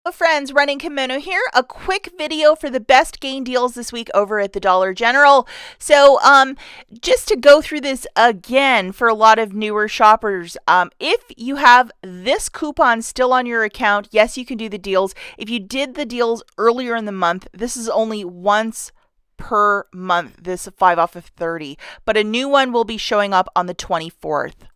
Hello friends, Running Kimono here. A quick video for the best gain deals this week over at the Dollar General. So, just to go through this again for a lot of newer shoppers, if you have this coupon still on your account, yes, you can do the deals. If you did the deals earlier in the month, this is only once per month, this 5 off of 30, but a new one will be showing up on the 24th.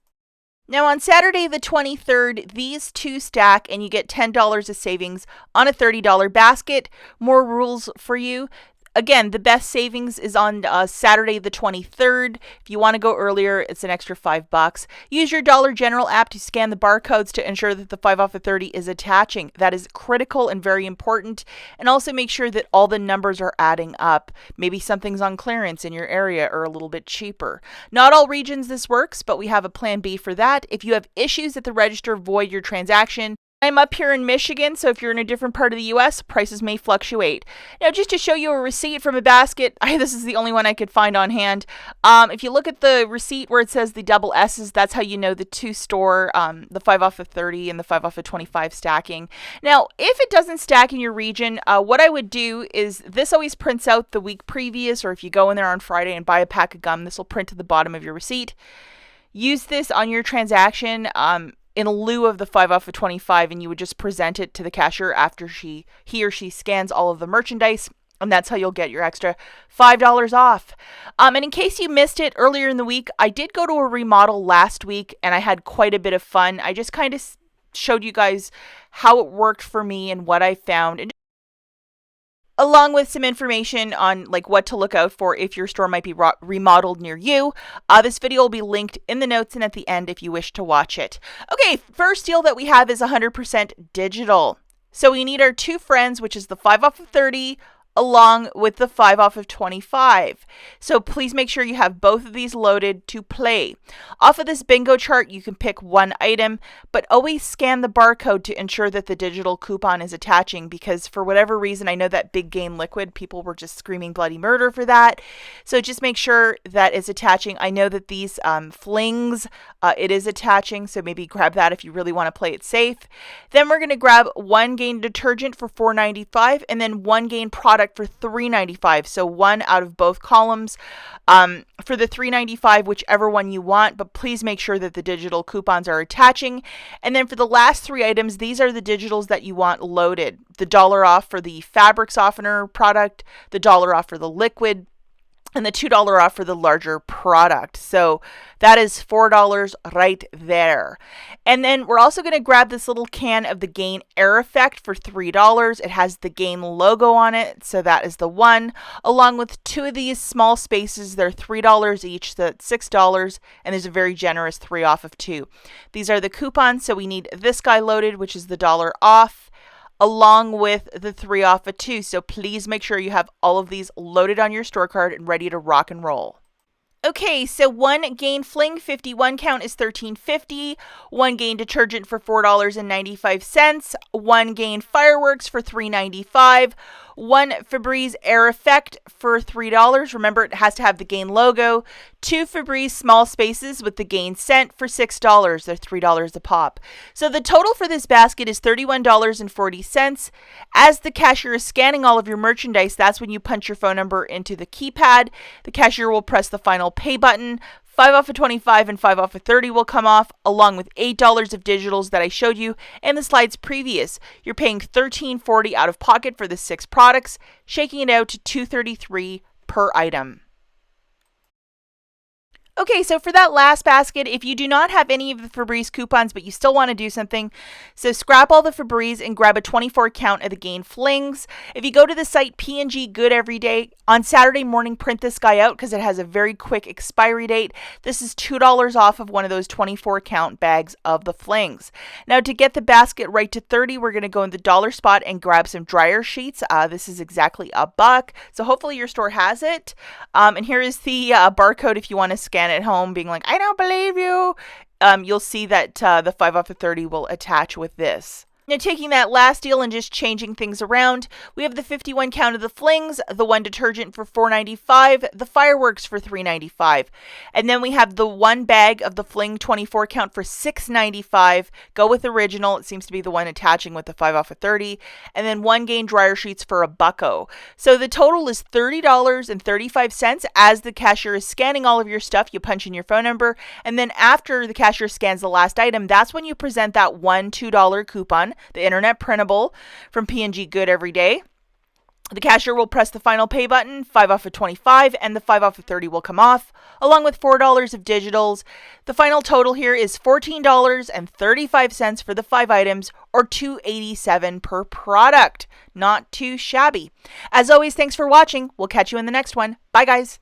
Now, on Saturday the 23rd, these two stack and you get $10 of savings on a $30 basket. More rules for you. Again, the best savings is on Saturday the 23rd. If you want to go earlier, it's an extra $5. Use your Dollar General app to scan the barcodes to ensure that the 5 off of 30 is attaching. That is critical and very important. And also make sure that all the numbers are adding up. Maybe something's on clearance in your area or a little bit cheaper. Not all regions this works, but we have a plan B for that. If you have issues at the register, void your transaction. I'm up here in Michigan, so if you're in a different part of the U.S., prices may fluctuate. Now, just to show you a receipt from a basket, this is the only one I could find on hand. If you look at the receipt where it says the double S's, that's how you know the two store, the 5 off of 30 and the 5 off of 25 stacking. Now, if it doesn't stack in your region, what I would do is this always prints out the week previous, or if you go in there on Friday and buy a pack of gum, this will print to the bottom of your receipt. Use this on your transaction. In lieu of the 5 off of 25, and you would just present it to the cashier after he or she scans all of the merchandise, and that's how you'll get your extra $5 off. And in case you missed it earlier in the week, I did go to a remodel last week, and I had quite a bit of fun. I just kind of showed you guys how it worked for me and what I found, and along with some information on like what to look out for if your store might be remodeled near you. This video will be linked in the notes and at the end if you wish to watch it. Okay, first deal that we have is 100% digital. So we need our two friends, which is the 5 off of 30 along with the 5 off of 25. So please make sure you have both of these loaded to play. Off of this bingo chart, you can pick one item, but always scan the barcode to ensure that the digital coupon is attaching, because for whatever reason, I know that Big Game Liquid, people were just screaming bloody murder for that. So just make sure that it's attaching. I know that these flings, it is attaching, so maybe grab that if you really want to play it safe. Then we're going to grab one Gain detergent for $4.95 and then one Gain product for $3.95. So one out of both columns. For the $3.95, whichever one you want, but please make sure that the digital coupons are attaching. And then for the last three items, these are the digitals that you want loaded. The $1 off for the fabric softener product, the $1 off for the liquid, and the $2 off for the larger product. So that is $4 right there. And then we're also going to grab this little can of the Gain Air Effect for $3. It has the Gain logo on it, so that is the one, along with two of these small spaces. They're $3 each, so that's $6, and there's a very generous 3 off of 2. These are the coupons, so we need this guy loaded, which is the $1 off, along with the 3 off of 2. So please make sure you have all of these loaded on your store card and ready to rock and roll. Okay, so one Gain Fling 51 count is $13.50, one Gain detergent for $4.95, one Gain Fireworks for $3.95, one Febreze Air Effect for $3. Remember, it has to have the Gain logo. Two Febreze small spaces with the Gain scent for $6. They're $3 a pop. So the total for this basket is $31.40. As the cashier is scanning all of your merchandise, that's when you punch your phone number into the keypad. The cashier will press the final pay button. 5 off of 25 and 5 off of 30 will come off, along with $8 of digitals that I showed you in the slides previous. You're paying $13.40 out of pocket for the 6 products, shaking it out to $2.33 per item. Okay, so for that last basket, if you do not have any of the Febreze coupons, but you still want to do something, so scrap all the Febreze and grab a 24 count of the Gain Flings. If you go to the site P&G Good Every Day, on Saturday morning, print this guy out because it has a very quick expiry date. This is $2 off of one of those 24 count bags of the Flings. Now, to get the basket right to 30, we're going to go in the dollar spot and grab some dryer sheets. This is exactly $1, so hopefully your store has it. And here is the barcode if you want to scan at home being like, I don't believe you. You'll see that the 5 off of 30 will attach with this. Now, taking that last deal and just changing things around, we have the 51 count of the flings, the one detergent for $4.95, the fireworks for $3.95, and then we have the one bag of the fling 24 count for $6.95. Go with original; it seems to be the one attaching with the 5 off of 30, and then one gain dryer sheets for $1. So the total is $30.35. As the cashier is scanning all of your stuff, you punch in your phone number, and then after the cashier scans the last item, that's when you present that one $2 coupon, the internet printable from P&G Good Every Day. The cashier will press the final pay button, 5 off of 25, and the 5 off of 30 will come off, along with $4 of digitals. The final total here is $14.35 for the 5 items, or $2.87 per product. Not too shabby. As always, thanks for watching. We'll catch you in the next one. Bye, guys.